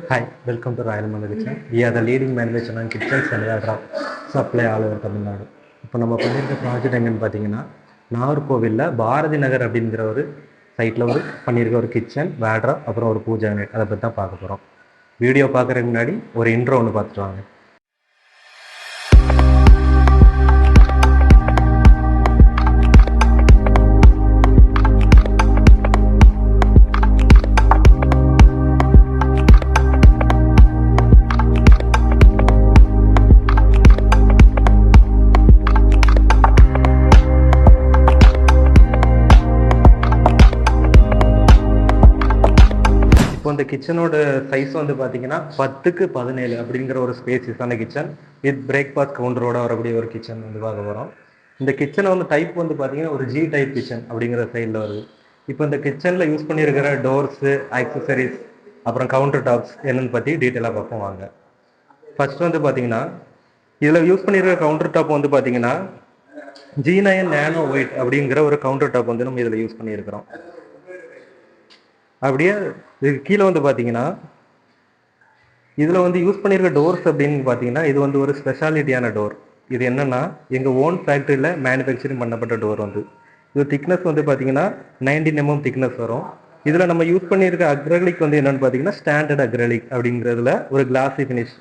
Hi, welcome to Royal Mother Kitchen. We are the leading manufacturer in kitchens and wardrobe supply all over Tamil Nadu. இப்போ நம்ம பண்ணியிருக்க project எங்கன்னு பார்த்தீங்கன்னா நாகர்கோவிலில் பாரதி நகர் அப்படிங்கிற ஒரு சைட்டில் பண்ணியிருக்க ஒரு கிச்சன் வேட்ராப் அப்புறம் ஒரு பூஜை யூனிட் அதை பற்றி தான் பார்க்க போகிறோம். வீடியோ பார்க்குறதுக்கு முன்னாடி ஒரு இன்ட்ரோ ஒன்று பார்த்துட்டு வாங்க. இப்போ இந்த கிச்சனோட சைஸ் வந்து பார்த்தீங்கன்னா 10x17 அப்படிங்கிற ஒரு ஸ்பேசியஸான கிச்சன் வித் பிரேக்ஃபாஸ்ட் கவுண்டரோட வரக்கூடிய ஒரு கிச்சன் வந்து பார்க்க போகிறோம். இந்த கிச்சனை வந்து டைப் வந்து பார்த்தீங்கன்னா ஒரு ஜி டைப் கிச்சன் அப்படிங்கிற சைடில் வருது. இப்போ இந்த கிச்சனில் யூஸ் பண்ணியிருக்கிற டோர்ஸு, ஆக்சசரிஸ், அப்புறம் கவுண்டர் டாப்ஸ் என்னன்னு பற்றி டீட்டெயிலாக பார்ப்போம் வாங்க. ஃபர்ஸ்ட் வந்து பார்த்தீங்கன்னா இதில் யூஸ் பண்ணியிருக்கிற கவுண்டர் டாப் வந்து பார்த்தீங்கன்னா G9 நேனோ ஒயிட் அப்படிங்கிற ஒரு கவுண்டர் டாப் வந்து நம்ம இதில் யூஸ் பண்ணியிருக்கிறோம். அப்படியே இதுக்கு கீழே வந்து பார்த்தீங்கன்னா இதில் வந்து யூஸ் பண்ணியிருக்க டோர்ஸ் அப்படின்னு பார்த்தீங்கன்னா இது வந்து ஒரு ஸ்பெஷாலிட்டியான டோர். இது என்னன்னா எங்கள் ஓன் ஃபேக்ட்ரியில் மேனுஃபேக்சரிங் பண்ணப்பட்ட டோர் வந்து இது திக்னஸ் வந்து பார்த்தீங்கன்னா 19 mm திக்னஸ் வரும். இதில் நம்ம யூஸ் பண்ணியிருக்க அக்ரலிக் வந்து என்னென்னு பார்த்தீங்கன்னா ஸ்டாண்டர்ட் அக்ரலிக் அப்படிங்கிறதுல ஒரு கிளாஸி ஃபினிஷ்.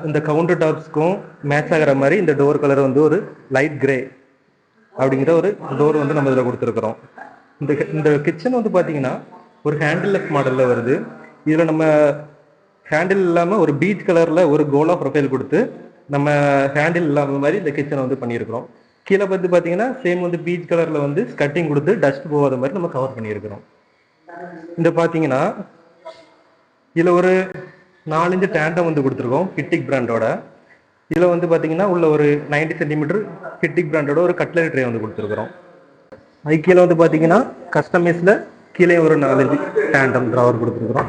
இந்த கவுண்டர் டாப்ஸ்க்கும் மேட்ச் ஆகிற மாதிரி இந்த டோர் கலர் வந்து ஒரு லைட் கிரே அப்படிங்கிற ஒரு டோர் வந்து நம்ம இதில் கொடுத்துருக்குறோம். இந்த கிச்சன் வந்து பார்த்தீங்கன்னா ஒரு ஹேண்டில்லெஸ் மாடலில் வருது. இதில் நம்ம ஹேண்டில் இல்லாமல் ஒரு பீச் கலரில் ஒரு கோலா ப்ரொஃபைல் கொடுத்து நம்ம ஹேண்டில் இல்லாமல் மாதிரி இந்த கிச்சனை வந்து பண்ணியிருக்கிறோம். கீழே பார்த்து பார்த்தீங்கன்னா சேம் வந்து பீச் கலரில் வந்து ஸ்கட்டிங் கொடுத்து டஸ்ட் போகாத மாதிரி நம்ம கவர் பண்ணியிருக்கிறோம். இந்த பார்த்தீங்கன்னா இதில் ஒரு 4 இன்ச் டேண்டம் வந்து கொடுத்துருக்கோம் ஹிட்டிக் பிராண்டோட. இதில் வந்து பார்த்தீங்கன்னா உள்ள ஒரு 90 cm ஹிட்டிக் பிராண்டோட ஒரு கட்லரி ட்ரே வந்து கொடுத்துருக்குறோம். அது கீழே வந்து பார்த்தீங்கன்னா கஸ்டமைஸில் கீழே ஒரு 4 இன்ச் டேண்டம் ட்ராவர் கொடுத்துருக்குறோம்.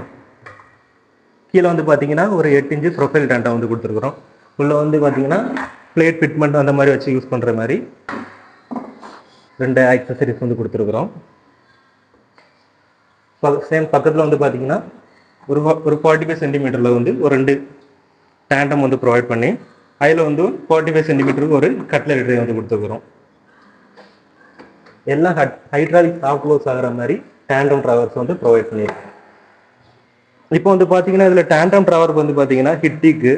கீழே வந்து பார்த்தீங்கன்னா ஒரு 8 இன்ச் ப்ரொஃபைல் டேண்டம் வந்து கொடுத்துருக்குறோம். உள்ளே வந்து பார்த்தீங்கன்னா பிளேட் ஃபிட்மெண்ட் அந்த மாதிரி வச்சு யூஸ் பண்ணுற மாதிரி 2 ஆக்சசரிஸ் வந்து கொடுத்துருக்குறோம். சேம் பக்கத்தில் வந்து பார்த்தீங்கன்னா ஒரு 45 cm வந்து ஒரு 2 டேண்டம் வந்து ப்ரொவைட் பண்ணி அதில் வந்து 45 cm ஒரு கட்லரி ட்ரே வந்து கொடுத்துருக்குறோம். எல்லாம் ஹைட்ராலிக் சாஃப்ட் க்ளோஸ் ஆகிற மாதிரி டேண்டம் ட்ராவர்ஸ் வந்து ப்ரொவைட் பண்ணியிருக்கோம். இப்போ வந்து பார்த்தீங்கன்னா இதில் டேண்டம் ட்ராவர் வந்து பார்த்தீங்கன்னா ஹிட்டிக்கு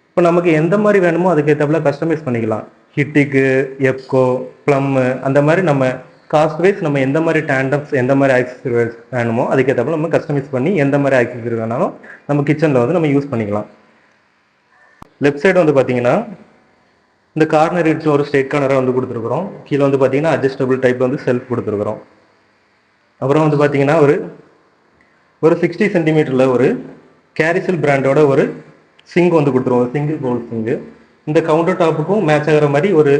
இப்போ நமக்கு எந்த மாதிரி வேணுமோ அதுக்கேற்றப்பல கஸ்டமைஸ் பண்ணிக்கலாம். ஹிட்டிக்கு, எப்கோ, ப்ளம்மு அந்த மாதிரி நம்ம காஸ்ட் வைஸ் நம்ம எந்த மாதிரி டேண்டம்ஸ் எந்த மாதிரி ஆக்சசரி வேணுமோ அதுக்கேற்றப்பல நம்ம கஸ்டமைஸ் பண்ணி எந்த மாதிரி ஆக்சசரி வேணாலும் நம்ம கிச்சனில் வந்து நம்ம யூஸ் பண்ணிக்கலாம். லெஃப்ட் சைடு வந்து பார்த்தீங்கன்னா இந்த கார்னர் இட்ஸ் ஒரு ஸ்ட்ரெயிட் கார்னராக வந்து கொடுத்துருக்குறோம். கீழே வந்து பார்த்தீங்கன்னா அட்ஜஸ்டபிள் டைப் வந்து செல்ஃப் கொடுத்துருக்குறோம். அப்புறம் வந்து பார்த்தீங்கன்னா ஒரு 60 cm ஒரு கேரிசல் பிராண்டோட ஒரு சிங்க் வந்து கொடுத்துருவோம். சிங்கிள் பவுல் சிங்கு. இந்த கவுண்டர் டாப்புக்கும் மேட்ச் ஆகிற மாதிரி ஒரு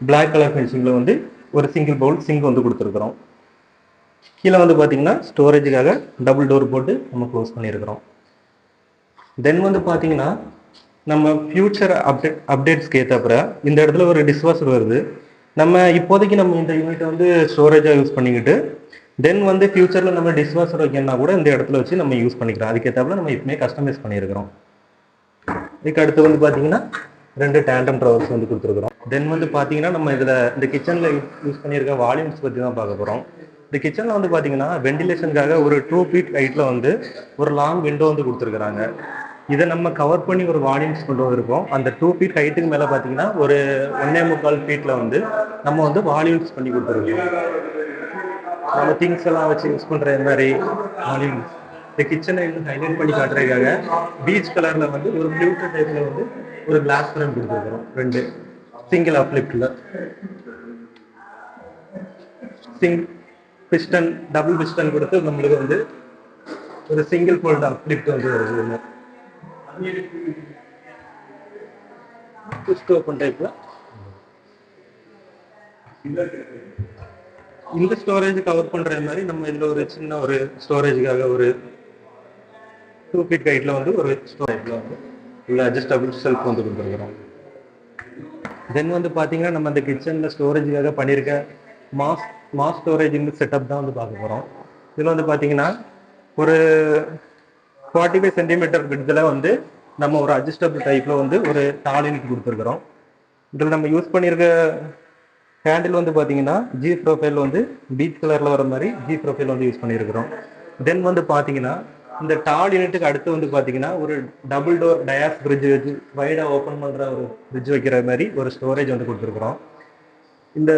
பிளாக் கலர் ஃபினிஷிங்கில் வந்து ஒரு சிங்கிள் பவுல் சிங்க் வந்து கொடுத்துருக்குறோம். கீழே வந்து பார்த்தீங்கன்னா ஸ்டோரேஜுக்காக டபுள் டோர் போட்டு நம்ம க்ளோஸ் பண்ணியிருக்கிறோம். தென் வந்து பார்த்தீங்கன்னா நம்ம ஃபியூச்சர் அப்டேட்ஸ்க்கு ஏற்றப்பற இந்த இடத்துல ஒரு டிஷ்வாஷர் வருது. நம்ம இப்போதைக்கு நம்ம இந்த யூனிட்டை வந்து ஸ்டோரேஜாக யூஸ் பண்ணிக்கிட்டு தென் வந்து ஃபியூச்சரில் நம்ம டிஷ்வாஷர் வைக்கணும்னா கூட இந்த இடத்துல வச்சு நம்ம யூஸ் பண்ணிக்கிறோம். அதுக்கேற்றப்பல நம்ம இப்போமே கஸ்டமைஸ் பண்ணியிருக்கிறோம். இதுக்கு அடுத்து வந்து பார்த்தீங்கன்னா 2 டேண்டம் ட்ராவர்ஸ் வந்து கொடுத்துருக்குறோம். தென் வந்து பார்த்தீங்கன்னா நம்ம இதில் இந்த கிச்சனில் யூஸ் பண்ணியிருக்க வால்யூம்ஸ் பற்றி தான் பார்க்க போகிறோம். இந்த கிச்சனில் வந்து பார்த்தீங்கன்னா வெண்டிலேஷனுக்காக ஒரு 2 feet ஹைட்டில் வந்து ஒரு லாங் விண்டோ வந்து கொடுத்துருக்குறாங்க. இதை நம்ம கவர் பண்ணி ஒரு வால்யூம்ஸ் கொண்டு வந்திருக்கோம். அந்த 2 feet ஹைட்டுக்கு மேலே பார்த்தீங்கன்னா ஒரு 1.25 feet வந்து நம்ம வந்து வால்யூம்ஸ் பண்ணி கொடுத்துருக்கோம். நம்ம திங்ஸ் எல்லாம் வச்சு யூஸ் பண்ணுற மாதிரி வால்யூம்ஸ் இந்த கிச்சனை வந்து ஹைலைட் பண்ணி காட்டுறதுக்காக பீச் கலரில் வந்து ஒரு ஃபியூட்டர் டைப்பில் வந்து ஒரு கிளாஸ் ஃப்ரேம் கொடுத்துருக்குறோம். 2 சிங்கிள் அப்லிஃப்டில் பிஸ்டன் டபுள் பிஸ்டன் கொடுத்து நம்மளுக்கு வந்து ஒரு சிங்கிள் ஃபோல்ட் அப்லிஃப்ட் வந்து வருது. ஓப்பன் டைப்ல இந்த ஸ்டோரேஜ் கவர் பண்ற மாதிரி நம்ம இதுல ஒரு சின்ன ஒரு ஸ்டோரேஜுக்காக ஒரு 2 feet ஹைட்ல வந்து ஒரு ஸ்டோரேஜ்ல வந்து உள்ள அட்ஜஸ்டபிள் செல்ஃப் வந்து கொடுத்துருக்குறோம். தென் வந்து பார்த்தீங்கன்னா நம்ம அந்த கிச்சனில் ஸ்டோரேஜுக்காக பண்ணியிருக்க மாஸ் ஸ்டோரேஜ் செட்டப் தான் வந்து பார்க்க போகிறோம். இதில் வந்து பார்த்தீங்கன்னா ஒரு 45 cm விட்த்ல வந்து நம்ம ஒரு அட்ஜஸ்டபிள் டைப்ல வந்து ஒரு டால் யூனிட் கொடுத்துருக்குறோம். இதில் நம்ம யூஸ் பண்ணியிருக்க ஹேண்டில் வந்து பார்த்தீங்கன்னா ஜி ப்ரொஃபைல் வந்து பீச் கலரில் வர மாதிரி ஜி ப்ரொஃபைல் வந்து யூஸ் பண்ணியிருக்கிறோம். தென் வந்து பார்த்தீங்கன்னா இந்த டால் யூனிட்டுக்கு அடுத்து வந்து பார்த்தீங்கன்னா ஒரு டபுள் டோர் டயாஸ் ஃப்ரிட்ஜ் வச்சு வைடாக ஓப்பன் பண்ணுற ஒரு ஃப்ரிட்ஜ் வைக்கிற மாதிரி ஒரு ஸ்டோரேஜ் வந்து கொடுத்துருக்குறோம். இந்த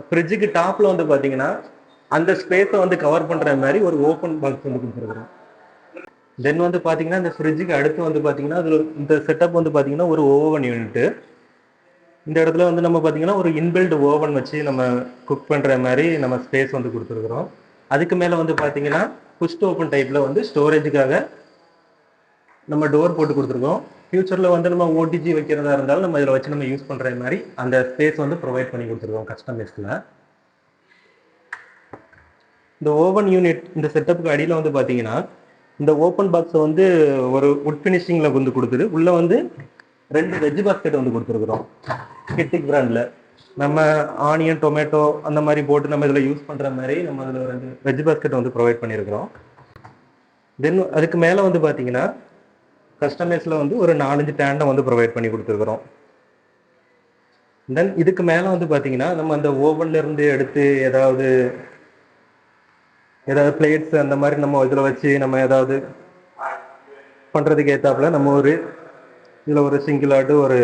ஃப்ரிட்ஜுக்கு டாப்பில் வந்து பார்த்தீங்கன்னா அந்த ஸ்பேஸை வந்து கவர் பண்ணுற மாதிரி ஒரு ஓப்பன் பாக்ஸ் வந்து கொடுத்துருக்குறோம். தென் வந்து பார்த்தீங்கன்னா இந்த ஃப்ரிட்ஜுக்கு அடுத்து வந்து பார்த்தீங்கன்னா அதில் இந்த செட்டப் வந்து பார்த்தீங்கன்னா ஒரு ஓவன் யூனிட்டு. இந்த இடத்துல வந்து நம்ம பார்த்தீங்கன்னா ஒரு இன்பில்ட் ஓவன் வச்சு நம்ம குக் பண்ணுற மாதிரி நம்ம ஸ்பேஸ் வந்து கொடுத்துருக்குறோம். அதுக்கு மேலே வந்து பார்த்தீங்கன்னா புஷ் ஓப்பன் டைப்பில் வந்து ஸ்டோரேஜுக்காக நம்ம டோர் போட்டு கொடுத்துருக்கோம். ஃபியூச்சரில் வந்து நம்ம ஓடிஜி வைக்கிறதா இருந்தாலும் நம்ம இதில் வச்சு நம்ம யூஸ் பண்ணுற மாதிரி அந்த ஸ்பேஸ் வந்து ப்ரொவைட் பண்ணி கொடுத்துருக்கோம் கஸ்டமைஸில். இந்த ஓவன் யூனிட் இந்த செட்டப்புக்கு அடியில் வந்து பார்த்தீங்கன்னா இந்த ஓப்பன் பாக்ஸை வந்து ஒரு உட் ஃபினிஷிங்கில் வந்து கொடுத்துட்டு உள்ளே வந்து 2 வெஜ் பாஸ்கெட் வந்து கொடுத்துருக்குறோம். கிட்டிக் பிராண்டில் நம்ம ஆனியன் டொமேட்டோ அந்த மாதிரி போட்டு நம்ம இதில் யூஸ் பண்ணுற மாதிரி நம்ம அதில் 2 வெஜ் பாஸ்கெட் வந்து ப்ரொவைட் பண்ணியிருக்கிறோம். தென் அதுக்கு மேலே வந்து பார்த்தீங்கன்னா கஸ்டமைஸில் வந்து ஒரு 4-5 டேண்டம் வந்து ப்ரொவைட் பண்ணி கொடுத்துருக்குறோம். தென் இதுக்கு மேலே வந்து பார்த்தீங்கன்னா நம்ம அந்த ஓவன்ல இருந்து எடுத்து ஏதாவது பிளேட்ஸ் அந்த மாதிரி நம்ம இதில் வச்சு நம்ம ஏதாவது பண்ணுறதுக்கு ஏற்றாப்புல நம்ம ஒரு இதில் ஒரு சிங்கிள் ஆட்டு ஒரு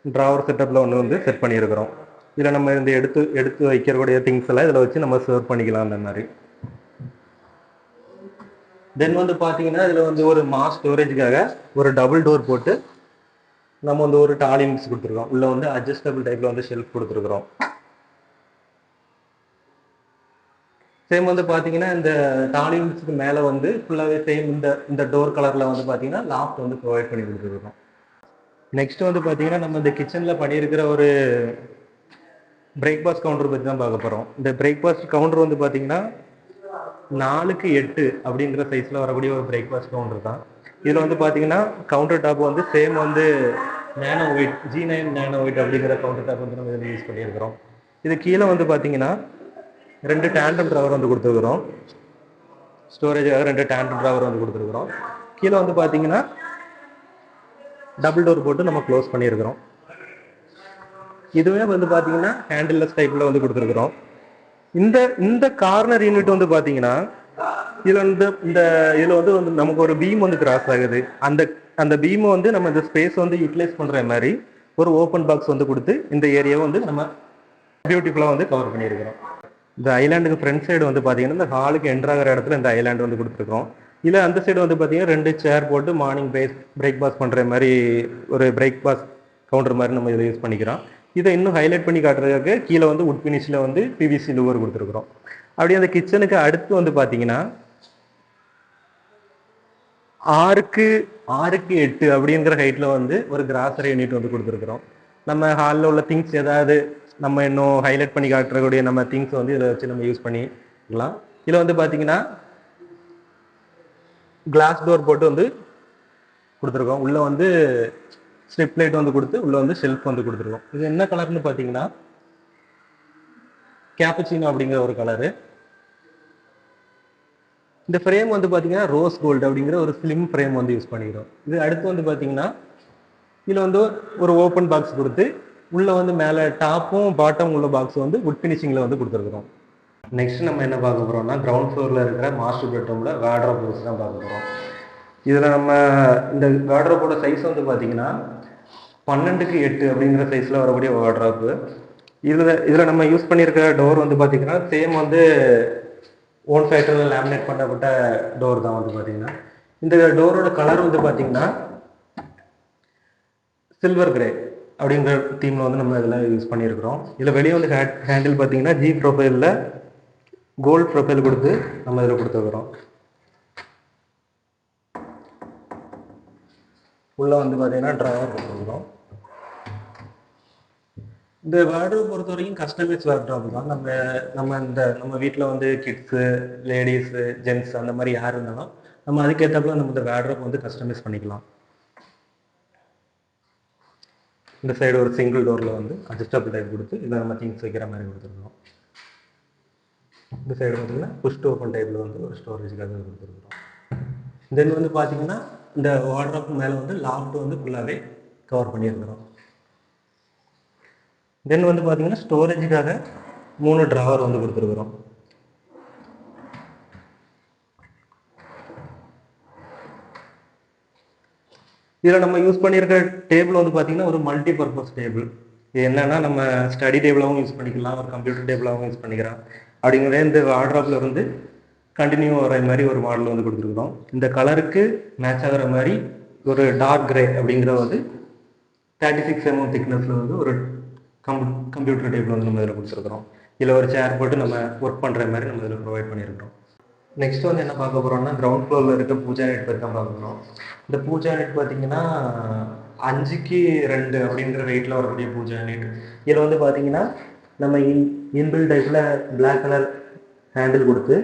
ட்ராவர் செட்டப்பில் ஒன்று வந்து செட் பண்ணியிருக்கிறோம். இதில் நம்ம இந்த எடுத்து வைக்கிறக்கூடிய திங்ஸ் எல்லாம் இதில் வச்சு நம்ம சர்வ் பண்ணிக்கலாம் அந்த மாதிரி. தென் வந்து பார்த்தீங்கன்னா இதில் வந்து ஒரு மாஸ் ஸ்டோரேஜுக்காக ஒரு டபுள் டோர் போட்டு நம்ம வந்து ஒரு டாலி மிக்ஸ் கொடுத்துருக்கோம். உள்ள வந்து அட்ஜஸ்டபிள் டைப்பில் வந்து ஷெல்ஃப் கொடுத்துருக்குறோம். சேம் வந்து பார்த்தீங்கன்னா இந்த டாலி மிக்ஸுக்கு மேலே வந்து ஃபுல்லாகவே சேம் இந்த டோர் கலரில் வந்து பார்த்தீங்கன்னா லாஃப்ட் வந்து ப்ரொவைட் பண்ணி கொடுத்துருக்கோம். நெக்ஸ்ட் வந்து பார்த்தீங்கன்னா நம்ம இந்த கிச்சனில் பண்ணியிருக்கிற ஒரு பிரேக்ஃபாஸ்ட் கவுண்டர் பற்றி தான் பார்க்க போகிறோம். இந்த பிரேக்ஃபாஸ்ட் கவுண்டர் வந்து பார்த்தீங்கன்னா 4x8 அப்படிங்கிற சைஸில் வரக்கூடிய ஒரு பிரேக்ஃபாஸ்ட் கவுண்டர் தான். இதில் வந்து பார்த்தீங்கன்னா கவுண்டர் டாப் வந்து சேம் வந்து nano white G9 nano white அப்படிங்கிற கவுண்டர் டாப் வந்து நம்ம இதில் யூஸ் பண்ணியிருக்கிறோம். இது கீழே வந்து பார்த்தீங்கன்னா 2 டேண்டம் ட்ராவர் வந்து கொடுத்துருக்குறோம். ஸ்டோரேஜாக 2 டேண்டம் ட்ராவர் வந்து கொடுத்துருக்குறோம். கீழே வந்து பார்த்தீங்கன்னா டபுள் டோர் போட்டு நம்ம க்ளோஸ் பண்ணியிருக்கிறோம். இதுவே வந்து பார்த்தீங்கன்னா ஹேண்டில்லெஸ் டைப்பில் வந்து கொடுத்துருக்குறோம். இந்த கார்னர் யூனிட் வந்து பார்த்தீங்கன்னா இதில் வந்து இதில் வந்து நமக்கு ஒரு பீம் வந்து கிராஸ் ஆகுது. அந்த பீமை வந்து நம்ம இந்த ஸ்பேஸ் வந்து யூட்டிலைஸ் பண்ணுற மாதிரி ஒரு ஓப்பன் பாக்ஸ் வந்து கொடுத்து இந்த ஏரியாவை வந்து நம்ம பியூட்டிஃபுல்லாக வந்து கவர் பண்ணியிருக்கிறோம். இந்த ஐலாண்டுக்கு ஃப்ரண்ட் சைடு வந்து பார்த்தீங்கன்னா இந்த ஹாலுக்கு என்ட்ராகிற இடத்துல இந்த ஐலாண்டு வந்து கொடுத்துருக்கோம். இல்லை அந்த சைடு வந்து பார்த்தீங்கன்னா 2 சேர் போட்டு மார்னிங் பிரேக்ஃபாஸ்ட் பண்ணுற மாதிரி ஒரு பிரேக்ஃபாஸ்ட் கவுண்டர் மாதிரி நம்ம இதை யூஸ் பண்ணிக்கிறோம். இதை இன்னும் ஹைலைட் பண்ணி காட்டுறதுக்கு கீழே வந்து உட் ஃபினிஷில் வந்து பிவிசி லூவர் கொடுத்துருக்குறோம். அப்படியே அந்த கிச்சனுக்கு அடுத்து வந்து பார்த்தீங்கன்னா 6x8 அப்படிங்கிற ஹைட்டில் வந்து ஒரு கிராசரி யூனிட் வந்து கொடுத்துருக்குறோம். நம்ம ஹாலில் உள்ள திங்ஸ் ஏதாவது நம்ம இன்னும் ஹைலைட் பண்ணி காட்டுறக்கூடிய நம்ம திங்ஸ் வந்து இதில் வச்சு நம்ம யூஸ் பண்ணிக்கலாம். இதில் வந்து பார்த்தீங்கன்னா கிளாஸ் டோர் போட்டு வந்து கொடுத்துருக்கோம். உள்ளே வந்து ஸ்ட்ரிப் லைட் வந்து கொடுத்து உள்ளே வந்து ஷெல்ஃப் வந்து கொடுத்துருக்கோம். இது என்ன கலர்னு பார்த்தீங்கன்னா கேப்பச்சினோ அப்படிங்கிற ஒரு கலரு. இந்த ஃப்ரேம் வந்து பார்த்தீங்கன்னா ரோஸ் கோல்டு அப்படிங்கிற ஒரு ஸ்லிம் ஃப்ரேம் வந்து யூஸ் பண்ணிக்கிறோம். இது அடுத்து வந்து பார்த்தீங்கன்னா இதில் வந்து ஒரு ஓப்பன் பாக்ஸ் கொடுத்து உள்ளே வந்து மேலே டாப்பும் பாட்டம் உள்ள பாக்ஸ் வந்து உட் ஃபினிஷிங்கில் வந்து கொடுத்துருக்குறோம். நெக்ஸ்ட் நம்ம என்ன பார்க்க போகிறோம்னா கிரவுண்ட் ஃப்ளோரில் இருக்கிற மாஸ்டர் பெட்ரூமில் வார்ட்ரோப் வச்சு தான் பார்க்க போகிறோம். இதில் நம்ம இந்த வார்ட்ரோப்போட சைஸ் வந்து பார்த்தீங்கன்னா 12x8 அப்படிங்கிற சைஸில் வரக்கூடிய வார்ட்ரோப்பு. இதில் நம்ம யூஸ் பண்ணியிருக்கிற டோர் வந்து பார்த்தீங்கன்னா சேம் வந்து ஓன் ஃபேக்டரியில் லேமினேட் பண்ணப்பட்ட டோர் தான் வந்து பார்த்தீங்கன்னா. இந்த டோரோட கலர் வந்து பார்த்தீங்கன்னா சில்வர் கிரே அப்படிங்கிற தீமில் வந்து நம்ம இதில் யூஸ் பண்ணியிருக்கிறோம். இதில் வெளியே வந்து ஹேண்டில் பார்த்தீங்கன்னா ஜி ப்ரொஃபைலில் கோல்டு ப்ரொஃபைல் கொடுத்து நம்ம இதில் கொடுத்துருக்குறோம். உள்ளே வந்து பார்த்தீங்கன்னா ட்ராவர் கொடுத்துருக்குறோம். இந்த வார்ட்ரோப் பொறுத்த வரைக்கும் கஸ்டமைஸ் வார்ட்ரோப் தான். நம்ம வீட்டில் வந்து கிட்ஸு, லேடிஸு, ஜென்ட்ஸ் அந்த மாதிரி யார் இருந்தாலும் நம்ம அதுக்கேற்றப்பல நம்ம இந்த வார்ட்ரோப் வந்து கஸ்டமைஸ் பண்ணிக்கலாம். இந்த சைடு ஒரு சிங்கிள் டோரில் வந்து அட்ஜஸ்டபிள் டைப் கொடுத்து இதில் நம்ம திங்ஸ் வைக்கிற மாதிரி கொடுத்துருக்கோம். இந்த சைடு பார்த்தீங்கன்னா புஷ் டு ஓப்பன் டைப்பில் வந்து ஒரு ஸ்டோரேஜுக்காக கொடுத்துருக்குறோம். தென் வந்து பார்த்தீங்கன்னா இந்த வார்ட்ரோப் மேலே வந்து லாஃப்ட் வந்து ஃபுல்லாகவே கவர் பண்ணியிருக்கிறோம். தென் வந்து பார்த்தீங்கன்னா ஸ்டோரேஜுக்காக 3 ட்ராவர் வந்து கொடுத்துருக்குறோம். இதில் நம்ம யூஸ் பண்ணியிருக்க டேபிள் வந்து பார்த்தீங்கன்னா ஒரு மல்டி பர்பஸ் டேபிள். இது என்னன்னா நம்ம ஸ்டடி டேபிளாகவும் யூஸ் பண்ணிக்கலாம், ஒரு கம்ப்யூட்டர் டேபிளாகவும் யூஸ் பண்ணிக்கலாம். அப்படிங்கிற இந்த வார்ட்ரோப்ல இருந்து கண்டினியூ வர மாதிரி ஒரு மாடல் வந்து கொடுத்துருக்குறோம். இந்த கலருக்கு மேட்ச் ஆகிற மாதிரி ஒரு டார்க் கிரே அப்படிங்கிற வந்து 36 mm திக்னஸில் வந்து ஒரு கம்ப்யூட்டர் டேபிள் வந்து நம்ம இதில் கொடுத்துருக்குறோம். இதில் ஒரு சேர் போட்டு நம்ம ஒர்க் பண்ணுற மாதிரி நம்ம இதில் ப்ரொவைட் பண்ணியிருக்கிறோம். நெக்ஸ்ட் வந்து என்ன பார்க்க போகிறோம்னா கிரவுண்ட் ஃப்ளோரில் இருக்க பூஜா நெட் பற்றி தான் பார்க்க போகிறோம். இந்த பூஜா நெட் பார்த்தீங்கன்னா 5க்கு 2 அப்படின்ற வெயிட்டில் வரக்கூடிய பூஜா நெட். இதில் வந்து பார்த்தீங்கன்னா நம்ம இன்பில்ட் டைப்பில் பிளாக் கலர் ஹேண்டில் கொடுத்து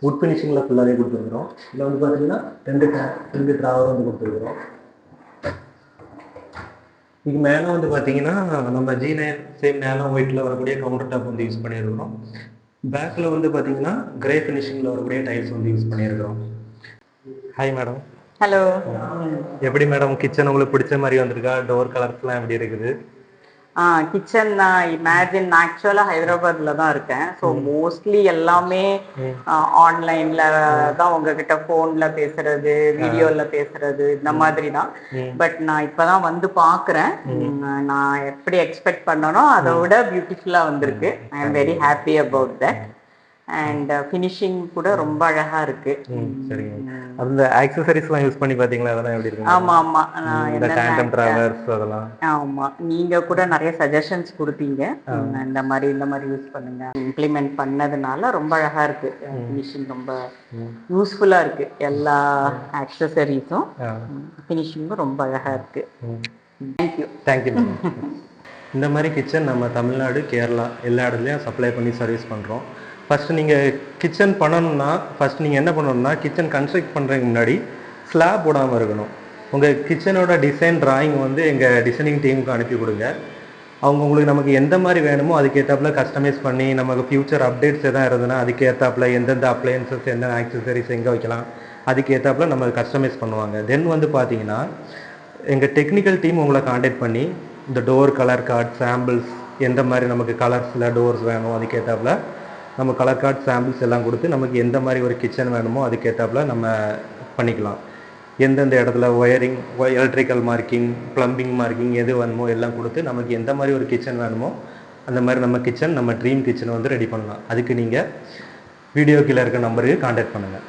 வுட் ஃபினிஷிங்கில் ஃபுல்லாகவே கொடுத்துருக்குறோம். இதில் வந்து பார்த்தீங்கன்னா ரெண்டு ட்ராவர் வந்து கொடுத்துருக்குறோம். இதுக்கு மேலே வந்து பார்த்தீங்கன்னா நம்ம G9 சேம் நேனோ ஒயிட்டில் வரக்கூடிய கவுண்டர் டாப் வந்து யூஸ் பண்ணியிருக்கிறோம். பேக்கில் வந்து பார்த்தீங்கன்னா கிரே ஃபினிஷிங்கில் வரக்கூடிய டைல்ஸ் வந்து யூஸ் பண்ணியிருக்கிறோம். Hi madam. ஹலோ. எப்படி மேடம் கிச்சன் உங்களுக்கு பிடிச்ச மாதிரி வந்திருக்கா? டோர் கலர்ஸ்லாம் எப்படி இருக்குது? கிச்சன் நான் இமேஜின் நான் ஆக்சுவலாக ஹைதராபாத்ல தான் இருக்கேன். ஸோ மோஸ்ட்லி எல்லாமே ஆன்லைன்ல தான் உங்ககிட்ட ஃபோன்ல பேசுறது, வீடியோல பேசுறது இந்த மாதிரி தான். பட் நான் இப்பதான் வந்து பார்க்குறேன். நான் எப்படி எக்ஸ்பெக்ட் பண்ணனோ அதை விட பியூட்டிஃபுல்லா வந்திருக்கு. I am very happy about that. And finishing கூட ரொம்ப அழகா இருக்கு. சரிங்க. அந்த ஆக்சசரிஸ்லாம் யூஸ் பண்ணி பாத்தீங்களா? அதெல்லாம் எப்படி இருக்கு? ஆமா ஆமா. இந்த டாண்டம் டிராவர்ஸ் அதெல்லாம். ஆமா, நீங்க கூட நிறைய சஜஷன்ஸ் கொடுத்தீங்க. இந்த மாதிரி யூஸ் பண்ணுங்க. இம்ப்ளிமெண்ட் பண்ணதுனால ரொம்ப அழகா இருக்கு. ஃபினிஷிங் ரொம்ப யூஸ்ஃபுல்லா இருக்கு. எல்லா ஆக்சசரிஸும் ஃபினிஷிங்கும் ரொம்ப அழகா இருக்கு. தேங்க்யூ. இந்த மாதிரி கிச்சன் நம்ம தமிழ்நாடு, கேரளா எல்லா இடத்துலையும் சப்ளை பண்ணி சர்வீஸ் பண்ணுறோம். ஃபஸ்ட்டு நீங்கள் கிச்சன் பண்ணணும்னா ஃபஸ்ட் நீங்கள் என்ன பண்ணணும்னா கிச்சன் கன்ஸ்ட்ரக்ட் பண்ணுறதுக்கு முன்னாடி ஸ்லாப் போடாமல் இருக்கணும். உங்கள் கிச்சனோட டிசைன் டிராயிங் வந்து எங்கள் டிசைனிங் டீமுக்கு அனுப்பி கொடுங்க. அவங்க உங்களுக்கு நமக்கு எந்த மாதிரி வேணுமோ அதுக்கேற்றாப்புல கஸ்டமைஸ் பண்ணி நமக்கு ஃபியூச்சர் அப்டேட்ஸ் எதாவது இருந்ததுன்னா அதுக்கேற்றாப்புல எந்தெந்த அப்ளையன்சஸ் எந்த ஆக்சசரிஸ் எங்கே வைக்கலாம் அதுக்கேற்றாப்புல நம்ம கஸ்டமைஸ் பண்ணுவாங்க. தென் வந்து பார்த்தீங்கன்னா எங்கள் டெக்னிக்கல் டீம் உங்களை காண்டாக்ட் பண்ணி இந்த டோர் கலர் கார்டு சாம்பிள்ஸ் எந்த மாதிரி நமக்கு கலர்ஸில் டோர்ஸ் வேணும் அதுக்கேற்றாப்புல நம்ம கலர் கார்டு சாம்பிள்ஸ் எல்லாம் கொடுத்து நமக்கு எந்த மாதிரி ஒரு கிச்சன் வேணுமோ அதுக்கேற்றாப்புல நம்ம பண்ணிக்கலாம். எந்தெந்த இடத்துல wiring, electrical marking, plumbing marking எது வேணுமோ எல்லாம் கொடுத்து நமக்கு எந்த மாதிரி ஒரு கிச்சன் வேணுமோ அந்த மாதிரி நம்ம கிச்சன், நம்ம ட்ரீம் கிச்சனை வந்து ரெடி பண்ணலாம். அதுக்கு நீங்கள் வீடியோ கீழே இருக்க நம்பருக்கு காண்டாக்ட் பண்ணுங்கள்.